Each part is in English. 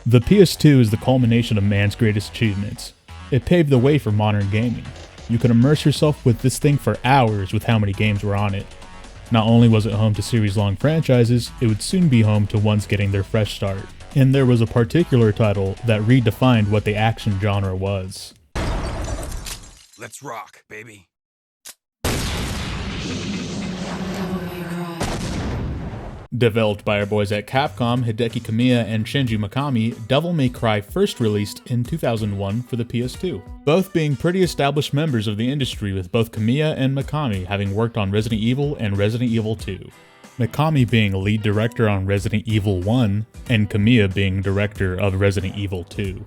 The PS2 is the culmination of man's greatest achievements. It paved the way for modern gaming. You could immerse yourself with this thing for hours with how many games were on it. Not only was it home to series-long franchises, it would soon be home to ones getting their fresh start. And there was a particular title that redefined what the action genre was. Let's rock, baby. Developed by our boys at Capcom, Hideki Kamiya and Shinji Mikami, Devil May Cry first released in 2001 for the PS2, both being pretty established members of the industry, with both Kamiya and Mikami having worked on Resident Evil and Resident Evil 2. Mikami being lead director on Resident Evil 1, and Kamiya being director of Resident Evil 2.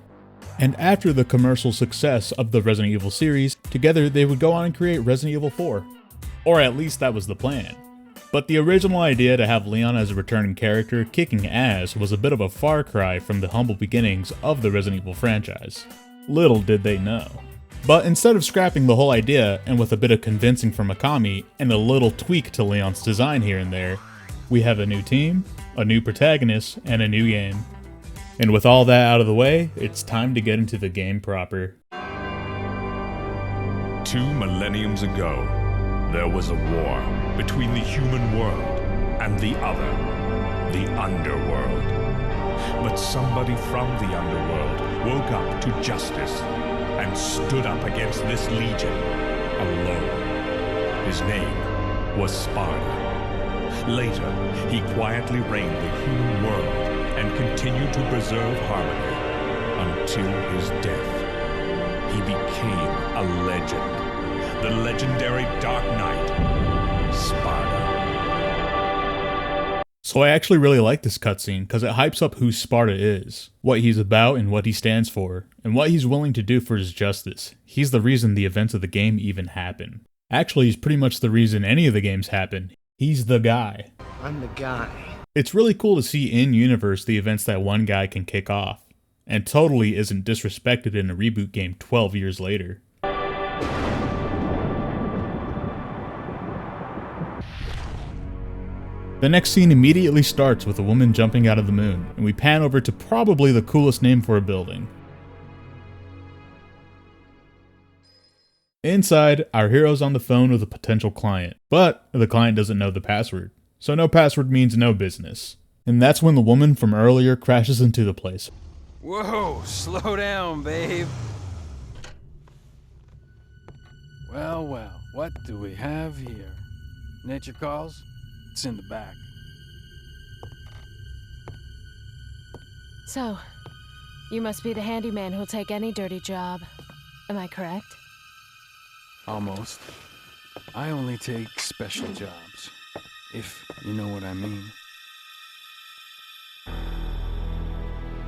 And after the commercial success of the Resident Evil series, together they would go on and create Resident Evil 4. Or at least that was the plan. But the original idea to have Leon as a returning character kicking ass was a bit of a far cry from the humble beginnings of the Resident Evil franchise. Little did they know. But instead of scrapping the whole idea, and with a bit of convincing from Mikami, and a little tweak to Leon's design here and there, we have a new team, a new protagonist, and a new game. And with all that out of the way, it's time to get into the game proper. 2 millenniums ago, there was a war between the human world and the other, the underworld. But somebody from the underworld woke up to justice and stood up against this legion alone. His name was Sparda. Later, he quietly reigned the human world and continued to preserve harmony until his death. He became a legend. The legendary Dark Knight, Sparda. So I actually really like this cutscene because it hypes up who Sparda is, what he's about and what he stands for, and what he's willing to do for his justice. He's the reason the events of the game even happen. Actually, he's pretty much the reason any of the games happen. He's the guy. I'm the guy. It's really cool to see in-universe the events that one guy can kick off, and totally isn't disrespected in a reboot game 12 years later. The next scene immediately starts with a woman jumping out of the moon, and we pan over to probably the coolest name for a building. Inside, our hero's on the phone with a potential client, but the client doesn't know the password, so no password means no business. And that's when the woman from earlier crashes into the place. Whoa, slow down, babe. Well, well, what do we have here? Nature calls? It's in the back. So, you must be the handyman who'll take any dirty job. Am I correct? Almost. I only take special jobs, if you know what I mean.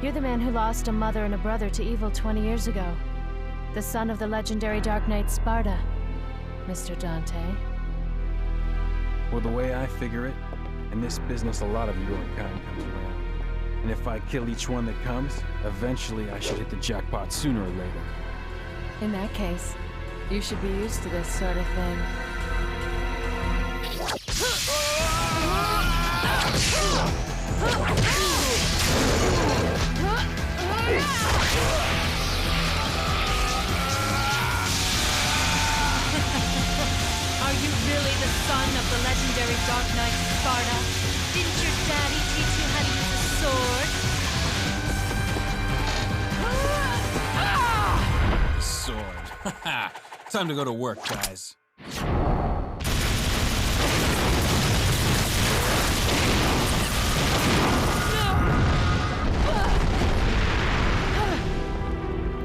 You're the man who lost a mother and a brother to evil 20 years ago. The son of the legendary Dark Knight Sparda, Mr. Dante. Well, the way I figure it, in this business a lot of your kind comes around. And if I kill each one that comes, eventually I should hit the jackpot sooner or later. In that case, you should be used to this sort of thing. Are you really the son of the legendary Dark Knight Sparda? Didn't your daddy teach you how to use a sword? Sword. Time to go to work, guys.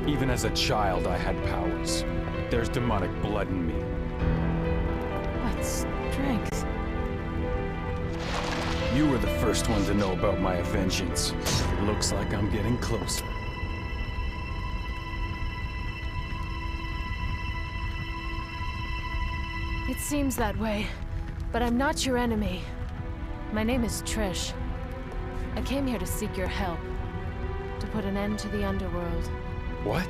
Even as a child, I had powers. There's demonic blood in me. What strength? You were the first one to know about my vengeance. Looks like I'm getting closer. It seems that way, but I'm not your enemy. My name is Trish. I came here to seek your help, to put an end to the underworld. What?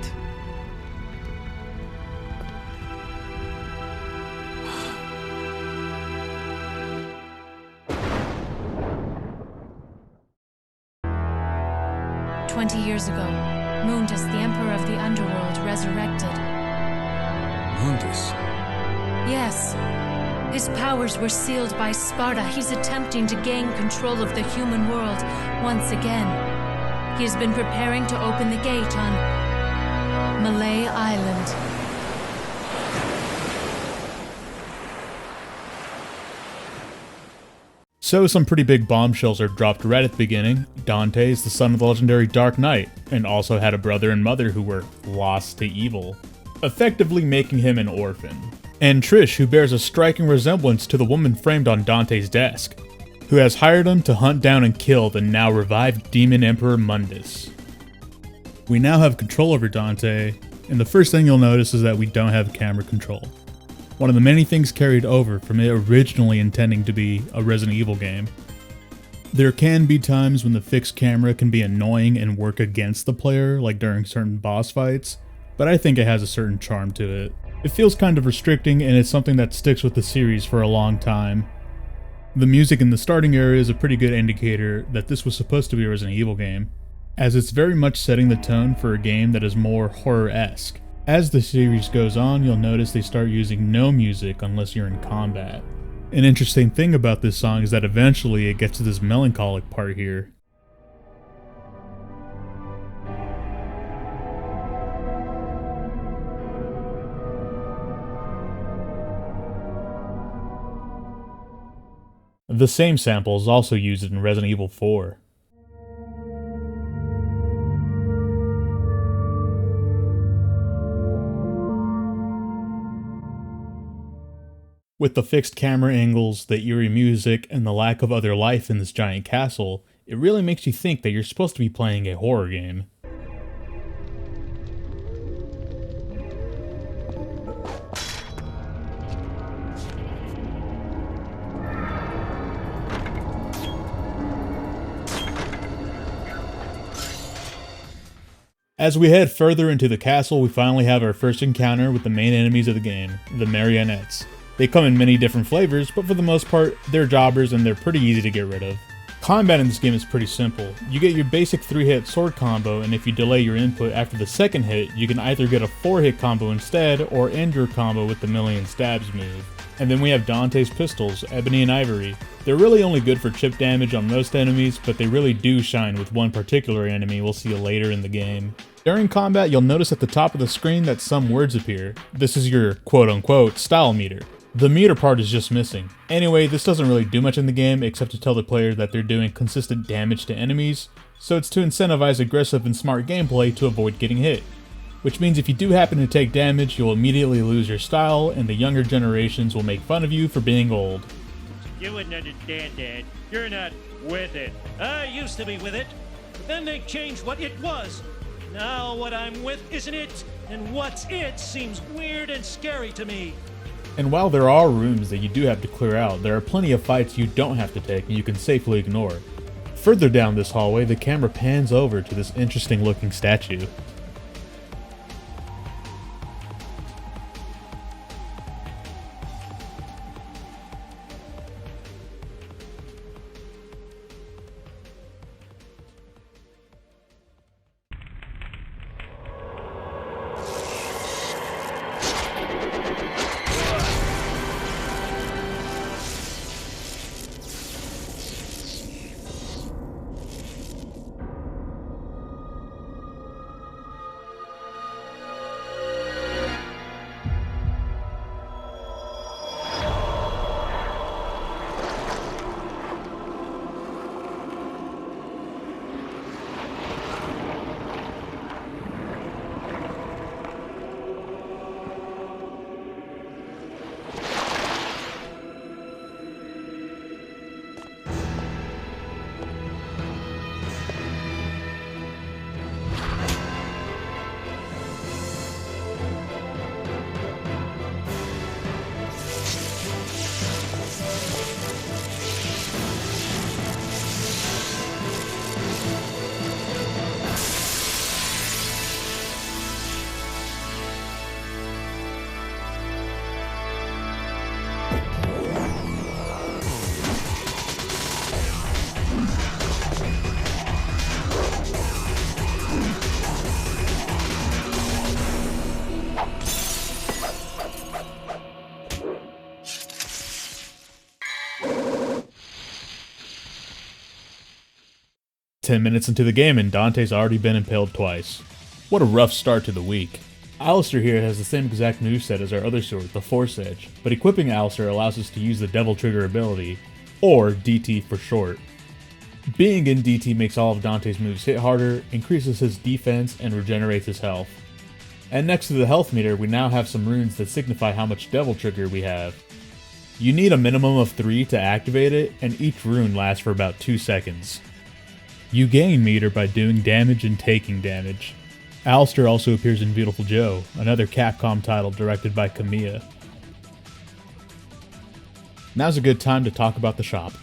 20 years ago, Mundus, the Emperor of the Underworld, resurrected. Mundus? Yes. His powers were sealed by Sparda. He's attempting to gain control of the human world once again. He has been preparing to open the gate on Malay Island. So some pretty big bombshells are dropped right at the beginning. Dante is the son of the legendary Dark Knight, and also had a brother and mother who were lost to evil, effectively making him an orphan. And Trish, who bears a striking resemblance to the woman framed on Dante's desk, who has hired him to hunt down and kill the now revived Demon Emperor Mundus. We now have control over Dante, and the first thing you'll notice is that we don't have camera control. One of the many things carried over from it originally intending to be a Resident Evil game. There can be times when the fixed camera can be annoying and work against the player, like during certain boss fights, but I think it has a certain charm to it. It feels kind of restricting, and it's something that sticks with the series for a long time. The music in the starting area is a pretty good indicator that this was supposed to be a Resident Evil game, as it's very much setting the tone for a game that is more horror-esque. As the series goes on, you'll notice they start using no music unless you're in combat. An interesting thing about this song is that eventually it gets to this melancholic part here. The same sample is also used in Resident Evil 4. With the fixed camera angles, the eerie music, and the lack of other life in this giant castle, it really makes you think that you're supposed to be playing a horror game. As we head further into the castle, we finally have our first encounter with the main enemies of the game, the marionettes. They come in many different flavors, but for the most part, they're jobbers and they're pretty easy to get rid of. Combat in this game is pretty simple. You get your basic 3-hit sword combo, and if you delay your input after the second hit, you can either get a 4-hit combo instead, or end your combo with the million stabs move. And then we have Dante's pistols, Ebony and Ivory. They're really only good for chip damage on most enemies, but they really do shine with one particular enemy we'll see later in the game. During combat, you'll notice at the top of the screen that some words appear. This is your quote-unquote style meter. The meter part is just missing. Anyway, this doesn't really do much in the game except to tell the player that they're doing consistent damage to enemies, so it's to incentivize aggressive and smart gameplay to avoid getting hit. Which means if you do happen to take damage, you'll immediately lose your style, and the younger generations will make fun of you for being old. You wouldn't understand, Dad. You're not with it. I used to be with it, but then they changed what it was. Now what I'm with isn't it, and what's it seems weird and scary to me. And while there are rooms that you do have to clear out, there are plenty of fights you don't have to take and you can safely ignore. Further down this hallway, the camera pans over to this interesting looking statue. 10 minutes into the game and Dante's already been impaled twice. What a rough start to the week. Alistair here has the same exact moveset as our other sword, the Force Edge, but equipping Alistair allows us to use the Devil Trigger ability, or DT for short. Being in DT makes all of Dante's moves hit harder, increases his defense, and regenerates his health. And next to the health meter, we now have some runes that signify how much Devil Trigger we have. You need a minimum of 3 to activate it, and each rune lasts for about 2 seconds. You gain meter by doing damage and taking damage. Alistair also appears in Beautiful Joe, another Capcom title directed by Kamiya. Now's a good time to talk about the shop.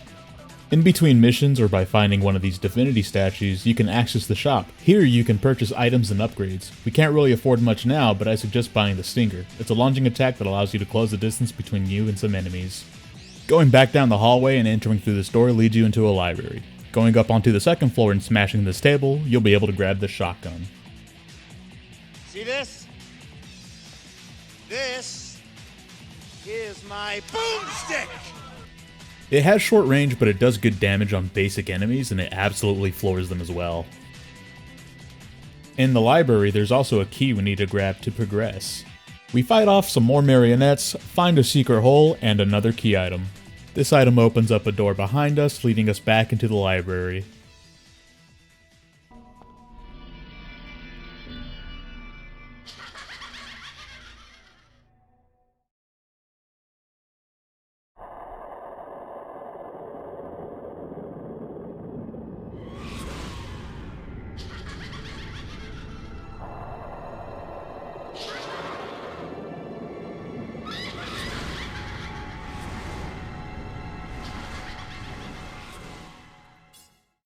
In between missions or by finding one of these divinity statues, you can access the shop. Here you can purchase items and upgrades. We can't really afford much now, but I suggest buying the Stinger. It's a lunging attack that allows you to close the distance between you and some enemies. Going back down the hallway and entering through this door leads you into a library. Going up onto the second floor and smashing this table, you'll be able to grab the shotgun. See this? This is my boomstick! It has short range, but it does good damage on basic enemies, and it absolutely floors them as well. In the library, there's also a key we need to grab to progress. We fight off some more marionettes, find a secret hole, and another key item. This item opens up a door behind us, leading us back into the library.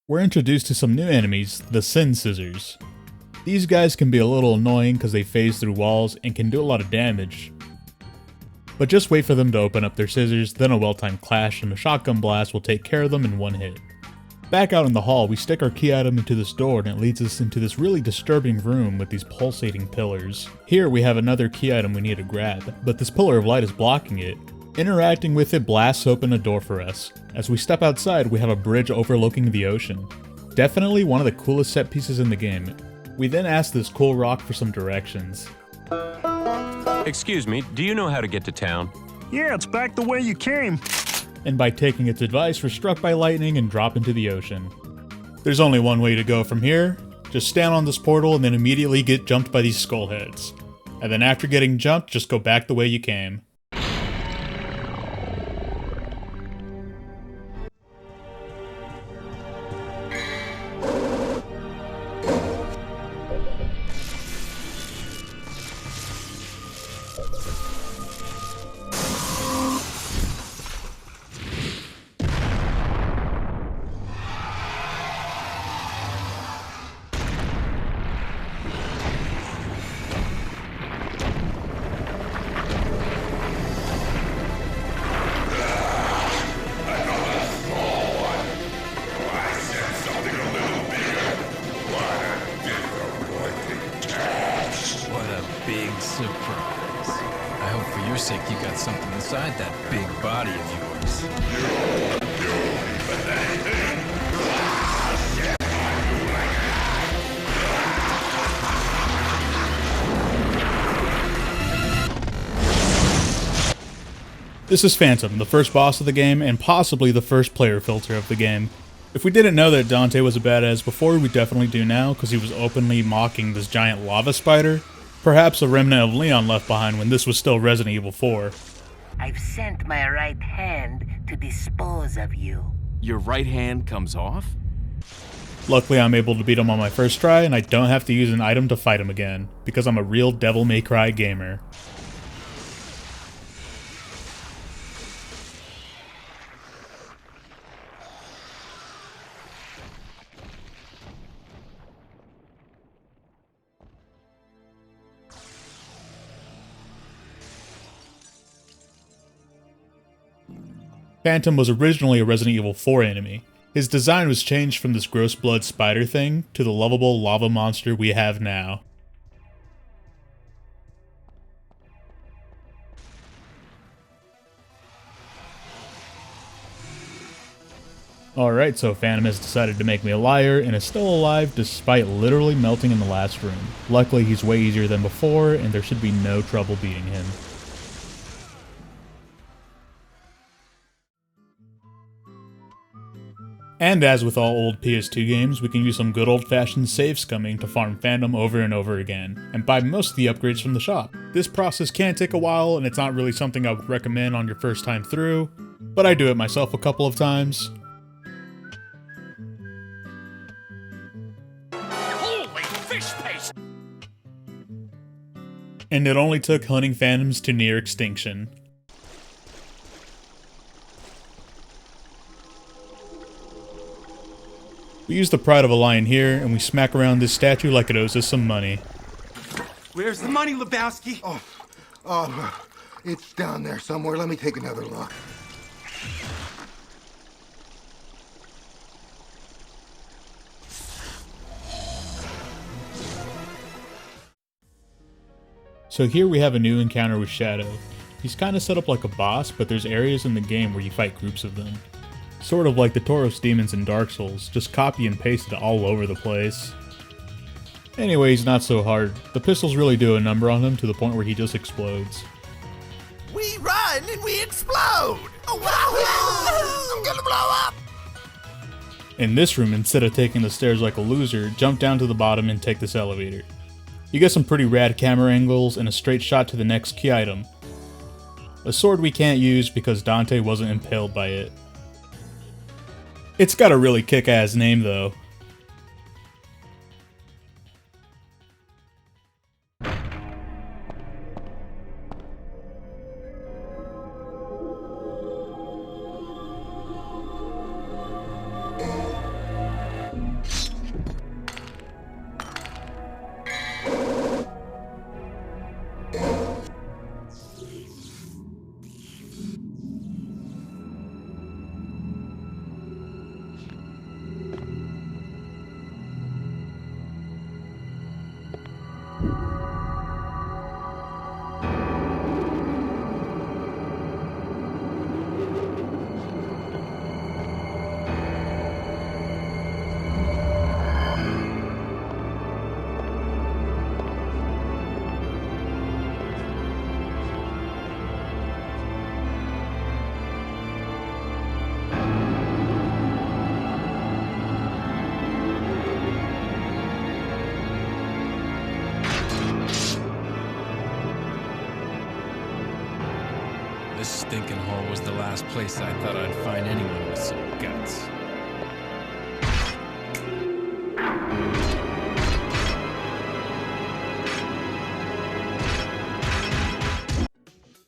We're introduced to some new enemies, the Sin Scissors. These guys can be a little annoying because they phase through walls and can do a lot of damage. But just wait for them to open up their scissors, then a well-timed clash and a shotgun blast will take care of them in one hit. Back out in the hall, we stick our key item into this door and it leads us into this really disturbing room with these pulsating pillars. Here we have another key item we need to grab, but this pillar of light is blocking it. Interacting with it blasts open a door for us. As we step outside, we have a bridge overlooking the ocean. Definitely one of the coolest set pieces in the game. We then ask this cool rock for some directions. Excuse me, do you know how to get to town? Yeah, it's back the way you came. And by taking its advice, we're struck by lightning and drop into the ocean. There's only one way to go from here. Just stand on this portal and then immediately get jumped by these skullheads. And then after getting jumped, just go back the way you came. Surprise. I hope for your sake you got something inside that big body of yours. This is Phantom, the first boss of the game, and possibly the first player filter of the game. If we didn't know that Dante was a badass before, we definitely do now, because he was openly mocking this giant lava spider. Perhaps a remnant of Leon left behind when this was still Resident Evil 4. I've sent my right hand to dispose of you. Your right hand comes off? Luckily, I'm able to beat him on my first try, and I don't have to use an item to fight him again, because I'm a real Devil May Cry gamer. Phantom was originally a Resident Evil 4 enemy. His design was changed from this gross blood spider thing to the lovable lava monster we have now. Alright, so Phantom has decided to make me a liar and is still alive despite literally melting in the last room. Luckily he's way easier than before and there should be no trouble beating him. And as with all old PS2 games, we can use some good old-fashioned save scumming to farm Phantom over and over again, and buy most of the upgrades from the shop. This process can take a while, and it's not really something I would recommend on your first time through, but I do it myself a couple of times. Holy fish paste! And it only took hunting Phantoms to near extinction. We use the pride of a lion here, and we smack around this statue like it owes us some money. Where's the money, Lebowski? It's down there somewhere. Let me take another look. So here we have a new encounter with Shadow. He's kinda set up like a boss, but there's areas in the game where you fight groups of them. Sort of like the Tauros demons in Dark Souls, just copy and paste it all over the place. Anyway, he's not so hard. The pistols really do a number on him to the point where he just explodes. We run and we explode! Oh, I'm gonna blow up! In this room, instead of taking the stairs like a loser, jump down to the bottom and take this elevator. You get some pretty rad camera angles and a straight shot to the next key item. A sword we can't use because Dante wasn't impaled by it. It's got a really kick-ass name though. This stinking hole was the last place I thought I'd find anyone with some guts.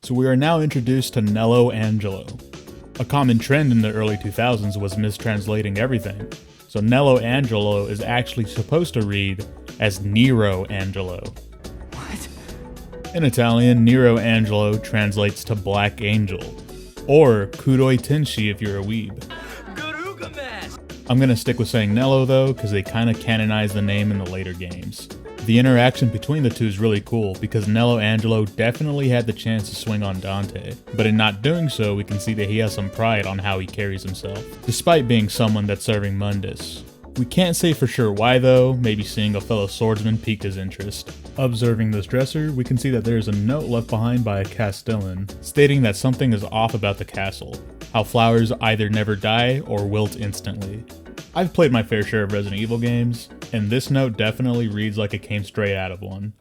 So we are now introduced to Nello Angelo. A common trend in the early 2000s was mistranslating everything. So Nello Angelo is actually supposed to read as Nero Angelo. In Italian, Nero Angelo translates to Black Angel, or Kudoi Tenshi if you're a weeb. I'm gonna stick with saying Nello though, because they kinda canonized the name in the later games. The interaction between the two is really cool, because Nello Angelo definitely had the chance to swing on Dante, but in not doing so, we can see that he has some pride on how he carries himself, despite being someone that's serving Mundus. We can't say for sure why though, maybe seeing a fellow swordsman piqued his interest. Observing this dresser, we can see that there is a note left behind by a Castellan, stating that something is off about the castle, how flowers either never die or wilt instantly. I've played my fair share of Resident Evil games, and this note definitely reads like it came straight out of one.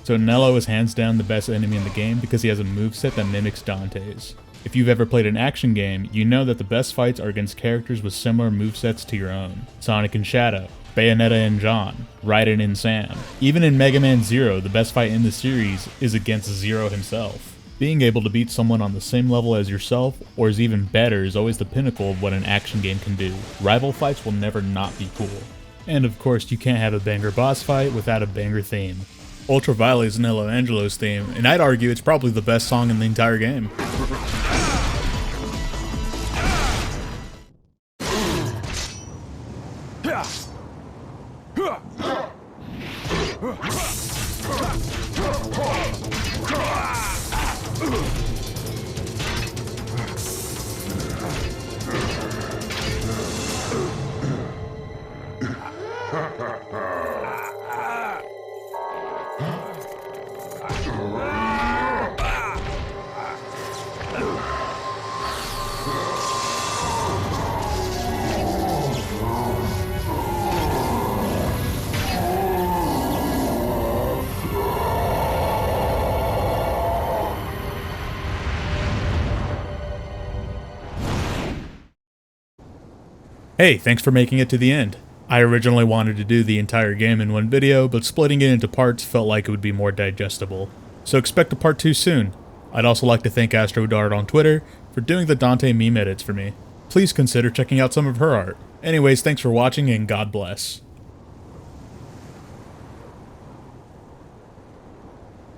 So Nello is hands down the best enemy in the game because he has a moveset that mimics Dante's. If you've ever played an action game, you know that the best fights are against characters with similar movesets to your own. Sonic and Shadow, Bayonetta and John, Raiden and Sam. Even in Mega Man Zero, the best fight in the series is against Zero himself. Being able to beat someone on the same level as yourself, or is even better, is always the pinnacle of what an action game can do. Rival fights will never not be cool. And of course, you can't have a banger boss fight without a banger theme. Ultraviolet's and Hello Angelo's theme, and I'd argue it's probably the best song in the entire game. Hey, thanks for making it to the end. I originally wanted to do the entire game in one video, but splitting it into parts felt like it would be more digestible. So expect a part 2 soon. I'd also like to thank AstroDart on Twitter for doing the Dante meme edits for me. Please consider checking out some of her art. Anyways, thanks for watching and God bless.